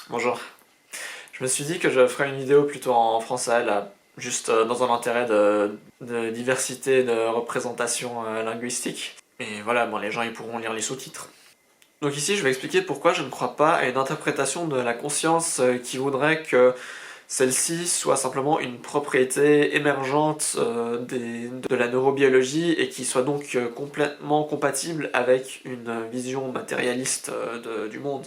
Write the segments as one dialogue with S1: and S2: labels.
S1: Bonjour. Je me suis dit que je ferais une vidéo plutôt en français, là, juste dans un intérêt de diversité, de représentation linguistique. Et voilà, bon, les gens ils pourront lire les sous-titres. Donc ici, je vais expliquer pourquoi je ne crois pas à une interprétation de la conscience qui voudrait que celle-ci soit simplement une propriété émergente de la neurobiologie et qui soit donc complètement compatible avec une vision matérialiste du monde.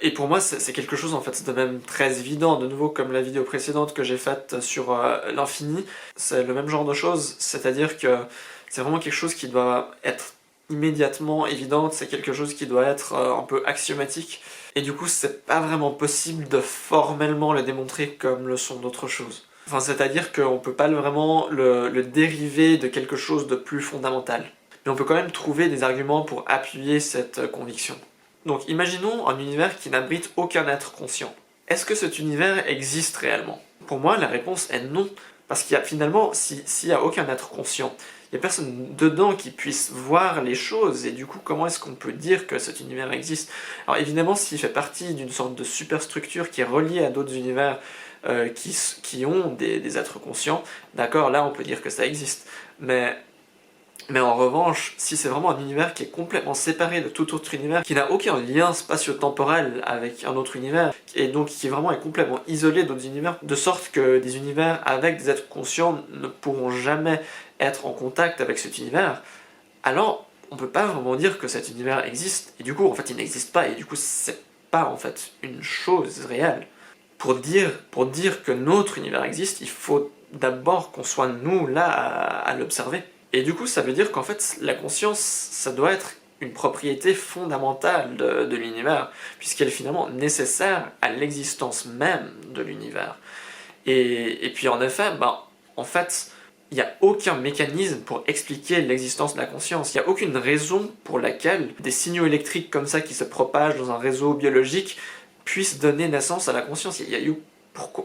S1: Et pour moi, c'est quelque chose en fait de même très évident, de nouveau comme la vidéo précédente que j'ai faite sur l'infini, c'est le même genre de choses, c'est-à-dire que c'est vraiment quelque chose qui doit être immédiatement évidente, c'est quelque chose qui doit être un peu axiomatique, et du coup c'est pas vraiment possible de formellement le démontrer comme le sont d'autres choses. Enfin, c'est-à-dire qu'on peut pas vraiment le dériver de quelque chose de plus fondamental. Mais on peut quand même trouver des arguments pour appuyer cette conviction. Donc imaginons un univers qui n'abrite aucun être conscient. Est-ce que cet univers existe réellement? Pour moi, la réponse est non. Parce qu'il y a finalement, s'il n'y a aucun être conscient, il n'y a personne dedans qui puisse voir les choses, et du coup, comment est-ce qu'on peut dire que cet univers existe? Alors évidemment, s'il fait partie d'une sorte de superstructure qui est reliée à d'autres univers qui ont des êtres conscients, d'accord, là on peut dire que ça existe. Mais en revanche, si c'est vraiment un univers qui est complètement séparé de tout autre univers, qui n'a aucun lien spatio-temporel avec un autre univers, et donc qui vraiment est complètement isolé d'autres univers, de sorte que des univers avec des êtres conscients ne pourront jamais être en contact avec cet univers, alors on peut pas vraiment dire que cet univers existe, et du coup en fait il n'existe pas, et du coup c'est pas en fait une chose réelle. Pour dire que notre univers existe, il faut d'abord qu'on soit nous là à l'observer. Et du coup, ça veut dire qu'en fait, la conscience, ça doit être une propriété fondamentale de l'univers, puisqu'elle est finalement nécessaire à l'existence même de l'univers. Et puis en effet, en fait, il n'y a aucun mécanisme pour expliquer l'existence de la conscience. Il n'y a aucune raison pour laquelle des signaux électriques comme ça qui se propagent dans un réseau biologique puissent donner naissance à la conscience.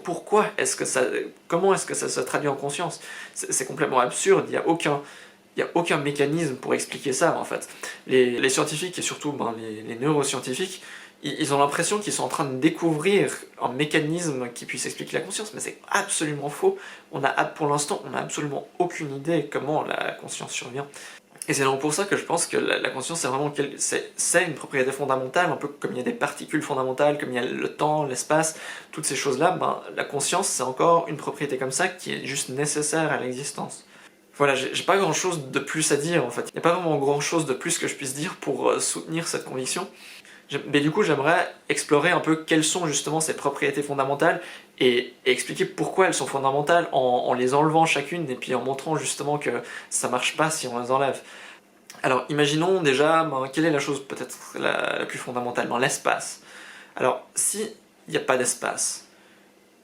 S1: Pourquoi est-ce que ça... Comment est-ce que ça se traduit en conscience? C'est complètement absurde, il n'y a aucun mécanisme pour expliquer ça, en fait. Les scientifiques, et surtout les neuroscientifiques, ils ont l'impression qu'ils sont en train de découvrir un mécanisme qui puisse expliquer la conscience, mais c'est absolument faux. Pour l'instant, on n'a absolument aucune idée comment la conscience survient. Et c'est donc pour ça que je pense que la conscience, c'est une propriété fondamentale, un peu comme il y a des particules fondamentales, comme il y a le temps, l'espace, toutes ces choses-là, la conscience, c'est encore une propriété comme ça qui est juste nécessaire à l'existence. Voilà, j'ai pas grand-chose de plus à dire en fait. Il n'y a pas vraiment grand-chose de plus que je puisse dire pour soutenir cette conviction. Mais du coup, j'aimerais explorer un peu quelles sont justement ces propriétés fondamentales et expliquer pourquoi elles sont fondamentales en les enlevant chacune et puis en montrant justement que ça marche pas si on les enlève. Alors, imaginons déjà, quelle est la chose peut-être la plus fondamentale? L'espace. Alors, s'il n'y a pas d'espace,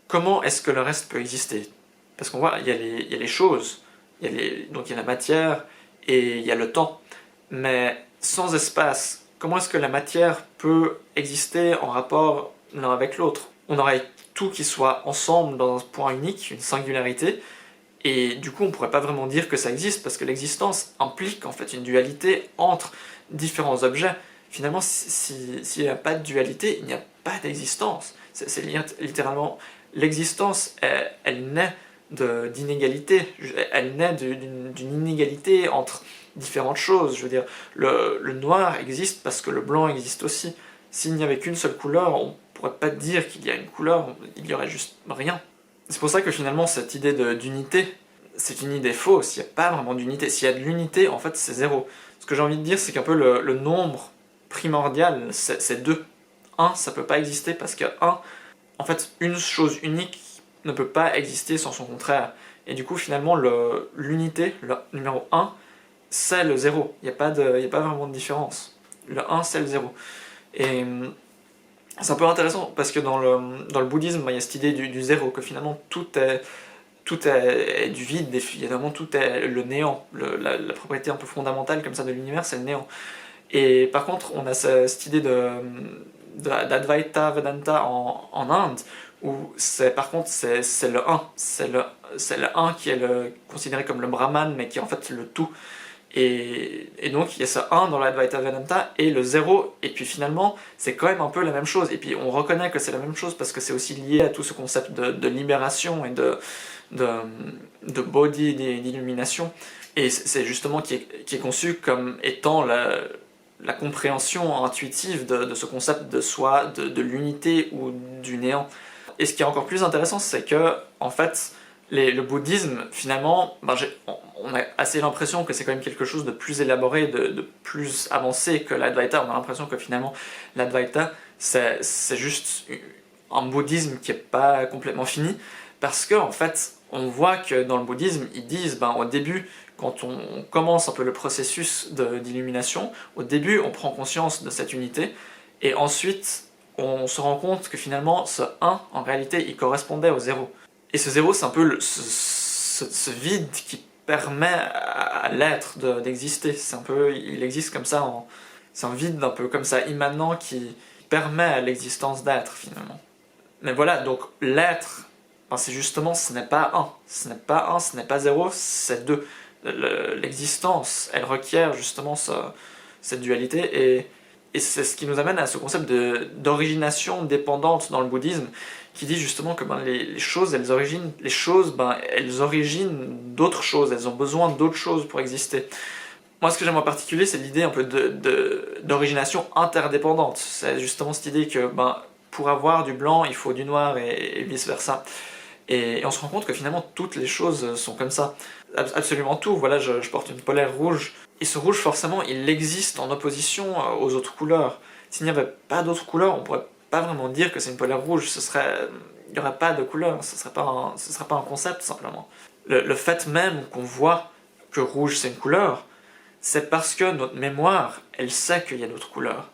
S1: comment est-ce que le reste peut exister? Parce qu'on voit, il y a les choses, donc il y a la matière et il y a le temps. Mais sans espace, comment est-ce que la matière peut exister en rapport l'un avec l'autre? On aurait tout qui soit ensemble dans un point unique, une singularité, et du coup on pourrait pas vraiment dire que ça existe, parce que l'existence implique en fait une dualité entre différents objets. Finalement, s'il n'y a pas de dualité, il n'y a pas d'existence. C'est littéralement... L'existence, elle naît d'inégalité, elle naît d'une inégalité entre différentes choses. Je veux dire, le noir existe parce que le blanc existe aussi. S'il n'y avait qu'une seule couleur, on pourrait pas dire qu'il y a une couleur, il y aurait juste rien. C'est pour ça que finalement cette idée d'unité, c'est une idée fausse, il n'y a pas vraiment d'unité. S'il y a de l'unité, en fait c'est zéro. Ce que j'ai envie de dire, c'est qu'un peu le nombre primordial, c'est 2. 1, ça peut pas exister parce que 1, en fait, une chose unique ne peut pas exister sans son contraire. Et du coup, finalement, l'unité, le numéro 1, c'est le 0. Il n'y a pas vraiment de différence. Le 1, c'est le 0. Et c'est un peu intéressant, parce que dans le bouddhisme, il y a cette idée du 0, que finalement tout est du vide, évidemment tout est le néant. La propriété un peu fondamentale comme ça de l'univers, c'est le néant. Et par contre, on a cette idée d'Advaita Vedanta en Inde, où par contre c'est le 1, c'est le 1 qui est considéré comme le Brahman, mais qui est en fait le tout. Et donc il y a ce 1 dans l'Advaita Vedanta et le 0, et puis finalement c'est quand même un peu la même chose, et puis on reconnaît que c'est la même chose parce que c'est aussi lié à tout ce concept de libération et de body, d'illumination, et c'est justement qui est conçu comme étant la compréhension intuitive de ce concept de soi, de l'unité ou du néant. Et ce qui est encore plus intéressant, c'est que en fait le bouddhisme, finalement, on a assez l'impression que c'est quand même quelque chose de plus élaboré, de plus avancé que l'Advaita. On a l'impression que finalement, l'Advaita, c'est juste un bouddhisme qui n'est pas complètement fini, parce que en fait, on voit que dans le bouddhisme, ils disent, au début, quand on commence un peu le processus d'illumination, au début, on prend conscience de cette unité, et ensuite, on se rend compte que finalement, ce 1, en réalité, il correspondait au 0. Et ce 0, c'est un peu ce vide qui permet à l'être d'exister. C'est un peu, il existe comme ça, c'est un vide un peu comme ça, immanent, qui permet à l'existence d'être, finalement. Mais voilà, donc l'être, c'est justement, ce n'est pas 1. Ce n'est pas 1, ce n'est pas 0, c'est 2. L'existence, elle requiert justement cette dualité, et c'est ce qui nous amène à ce concept d'origination dépendante dans le bouddhisme, qui dit justement que les choses, elles originent d'autres choses, elles ont besoin d'autres choses pour exister. Moi, ce que j'aime en particulier, c'est l'idée un peu d'origination interdépendante. C'est justement cette idée que pour avoir du blanc, il faut du noir, et vice-versa. Et on se rend compte que finalement, toutes les choses sont comme ça. Absolument tout. Voilà, je porte une polaire rouge, et ce rouge, forcément, il existe en opposition aux autres couleurs. S'il n'y avait pas d'autres couleurs, on pourrait pas vraiment dire que c'est une polaire rouge, il n'y aurait pas de couleur, ce serait pas un concept, simplement. Le fait même qu'on voit que rouge c'est une couleur, c'est parce que notre mémoire, elle sait qu'il y a d'autres couleurs.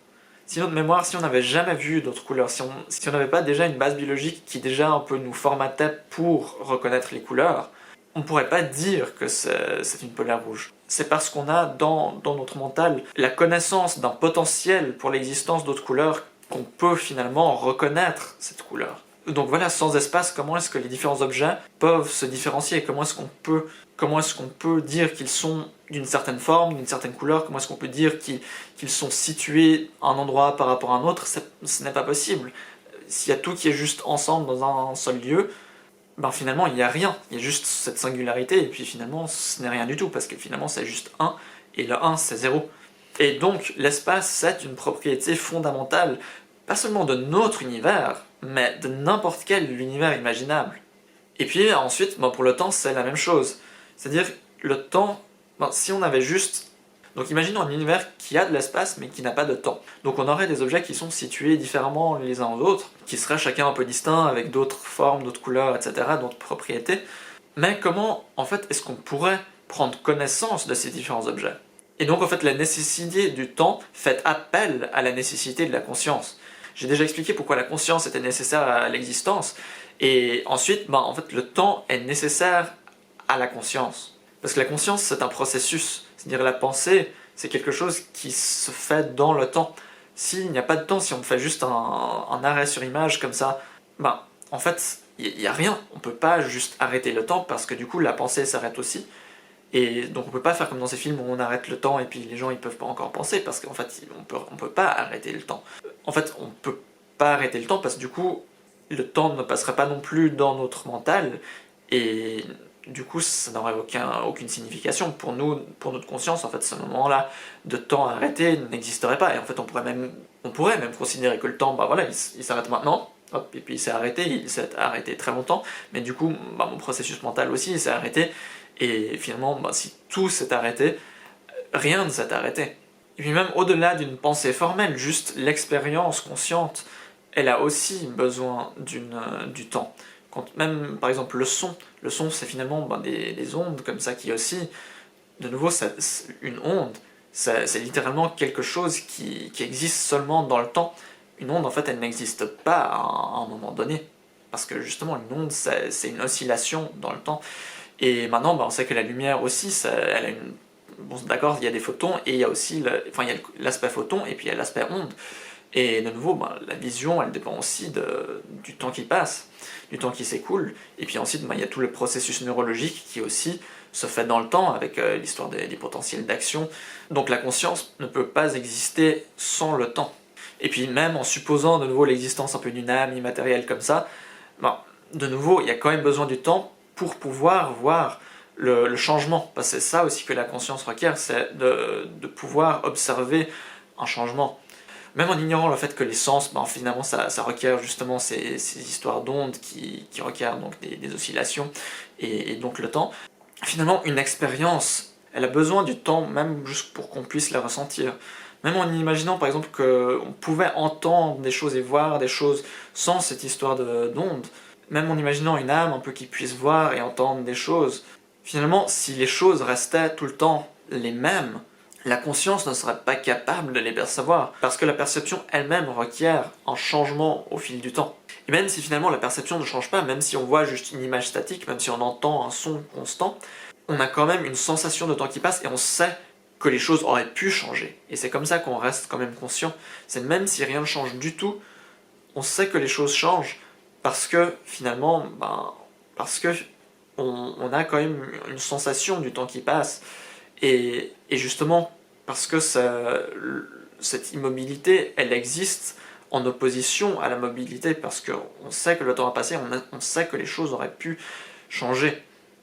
S1: Si notre mémoire, si on n'avait jamais vu d'autres couleurs, si on n'avait pas déjà une base biologique qui déjà un peu nous formatait pour reconnaître les couleurs, on ne pourrait pas dire que c'est une polaire rouge. C'est parce qu'on a dans notre mental la connaissance d'un potentiel pour l'existence d'autres couleurs qu'on peut finalement reconnaître cette couleur. Donc voilà, sans espace, comment est-ce que les différents objets peuvent se différencier? Comment est-ce qu'on peut dire qu'ils sont d'une certaine forme, d'une certaine couleur? Comment est-ce qu'on peut dire qu'ils sont situés à un endroit par rapport à un autre? Ce n'est pas possible. S'il y a tout qui est juste ensemble dans un seul lieu, finalement il n'y a rien, il y a juste cette singularité, et puis finalement ce n'est rien du tout, parce que finalement c'est juste 1, et le 1 c'est 0. Et donc l'espace, c'est une propriété fondamentale, pas seulement de notre univers, mais de n'importe quel univers imaginable. Et puis ensuite, pour le temps, c'est la même chose. C'est-à-dire, le temps, si on avait juste... Donc imaginons un univers qui a de l'espace, mais qui n'a pas de temps. Donc on aurait des objets qui sont situés différemment les uns aux autres, qui seraient chacun un peu distincts, avec d'autres formes, d'autres couleurs, etc., d'autres propriétés. Mais comment, en fait, est-ce qu'on pourrait prendre connaissance de ces différents objets? Et donc, en fait, la nécessité du temps fait appel à la nécessité de la conscience. J'ai déjà expliqué pourquoi la conscience était nécessaire à l'existence, et ensuite, en fait, le temps est nécessaire à la conscience. Parce que la conscience, c'est un processus. C'est-à-dire la pensée, c'est quelque chose qui se fait dans le temps. S'il n'y a pas de temps, si on fait juste un arrêt sur image comme ça, en fait, il n'y a rien. On ne peut pas juste arrêter le temps, parce que du coup, la pensée s'arrête aussi. Et donc on peut pas faire comme dans ces films où on arrête le temps et puis les gens ils peuvent pas encore penser, parce qu'en fait on peut pas arrêter le temps. En fait on peut pas arrêter le temps parce que du coup le temps ne passerait pas non plus dans notre mental, et du coup ça n'aurait aucune signification pour nous, pour notre conscience. En fait ce moment-là de temps arrêté n'existerait pas, et en fait on pourrait même considérer que le temps, il s'arrête maintenant. Hop, et puis il s'est arrêté très longtemps, mais du coup mon processus mental aussi il s'est arrêté. Et finalement, si tout s'est arrêté, rien ne s'est arrêté. Et puis même au-delà d'une pensée formelle, juste l'expérience consciente, elle a aussi besoin du temps. Même par exemple le son c'est finalement des ondes comme ça qui aussi, de nouveau, une onde, c'est littéralement quelque chose qui existe seulement dans le temps. Une onde en fait elle n'existe pas à un moment donné, parce que justement une onde c'est une oscillation dans le temps. Et maintenant, on sait que la lumière aussi, elle a d'accord, il y a des photons, et il y a aussi l'aspect photon, et puis il y a l'aspect onde. Et de nouveau, la vision, elle dépend aussi du temps qui passe, du temps qui s'écoule, et puis ensuite, il y a tout le processus neurologique qui aussi se fait dans le temps, avec l'histoire des potentiels d'action. Donc la conscience ne peut pas exister sans le temps. Et puis même en supposant de nouveau l'existence un peu d'une âme immatérielle comme ça, de nouveau, il y a quand même besoin du temps pour pouvoir voir le changement. Parce que c'est ça aussi que la conscience requiert, c'est de pouvoir observer un changement. Même en ignorant le fait que les sens, finalement, ça requiert justement ces histoires d'ondes qui requièrent donc des oscillations, et donc le temps. Finalement, une expérience, elle a besoin du temps, même juste pour qu'on puisse la ressentir. Même en imaginant par exemple qu'on pouvait entendre des choses et voir des choses sans cette histoire d'ondes, même en imaginant une âme un peu qui puisse voir et entendre des choses, finalement, si les choses restaient tout le temps les mêmes, la conscience ne serait pas capable de les percevoir, parce que la perception elle-même requiert un changement au fil du temps. Et même si finalement la perception ne change pas, même si on voit juste une image statique, même si on entend un son constant, on a quand même une sensation de temps qui passe et on sait que les choses auraient pu changer. Et c'est comme ça qu'on reste quand même conscient. C'est même si rien ne change du tout, on sait que les choses changent, parce que finalement, parce que on a quand même une sensation du temps qui passe. Et justement, parce que cette immobilité, elle existe en opposition à la mobilité, parce qu'on sait que le temps a passé, on sait que les choses auraient pu changer,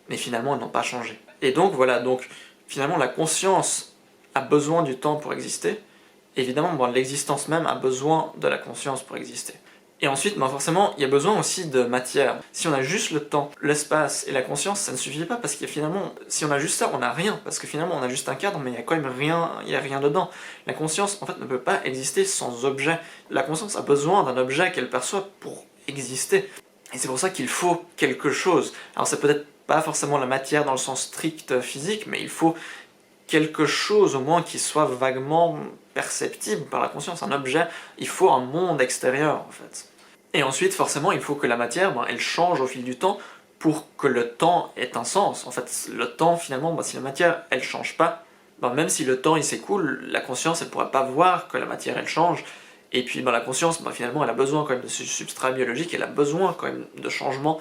S1: mais finalement elles n'ont pas changé. Et donc voilà, donc finalement la conscience a besoin du temps pour exister. Évidemment, l'existence même a besoin de la conscience pour exister. Et ensuite, forcément, il y a besoin aussi de matière. Si on a juste le temps, l'espace et la conscience, ça ne suffit pas, parce que finalement, si on a juste ça, on n'a rien, parce que finalement on a juste un cadre, mais il y a quand même rien, il y a rien dedans. La conscience, en fait, ne peut pas exister sans objet. La conscience a besoin d'un objet qu'elle perçoit pour exister. Et c'est pour ça qu'il faut quelque chose. Alors c'est peut-être pas forcément la matière dans le sens strict physique, mais il faut quelque chose au moins qui soit vaguement perceptible par la conscience, un objet. Il faut un monde extérieur, en fait. Et ensuite, forcément, il faut que la matière, elle change au fil du temps pour que le temps ait un sens. En fait, le temps, finalement, si la matière, elle change pas, même si le temps, il s'écoule, la conscience, elle pourra pas voir que la matière, elle change. Et puis, la conscience, finalement, elle a besoin quand même de ce substrat biologique, elle a besoin quand même de changements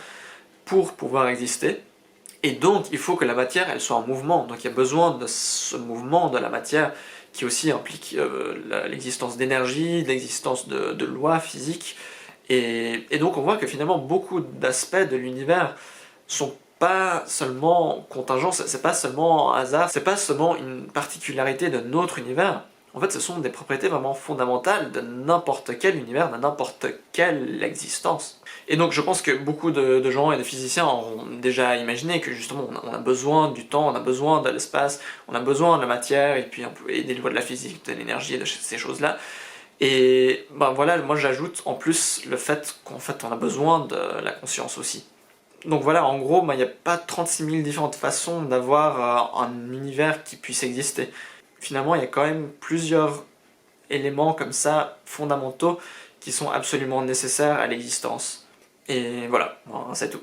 S1: pour pouvoir exister. Et donc, il faut que la matière, elle soit en mouvement. Donc, il y a besoin de ce mouvement de la matière qui aussi implique l'existence d'énergie, l'existence de lois physiques. Et donc on voit que finalement beaucoup d'aspects de l'univers sont pas seulement contingents, c'est pas seulement un hasard, c'est pas seulement une particularité de notre univers. En fait, ce sont des propriétés vraiment fondamentales de n'importe quel univers, de n'importe quelle existence. Et donc je pense que beaucoup de gens et de physiciens ont déjà imaginé que justement on a besoin du temps, on a besoin de l'espace, on a besoin de la matière, et puis et des lois de la physique, de l'énergie et de ces choses-là. Et voilà, moi j'ajoute en plus le fait qu'en fait on a besoin de la conscience aussi. Donc voilà, en gros, il n'y a pas 36 000 différentes façons d'avoir un univers qui puisse exister. Finalement, il y a quand même plusieurs éléments comme ça, fondamentaux, qui sont absolument nécessaires à l'existence. Et voilà, c'est tout.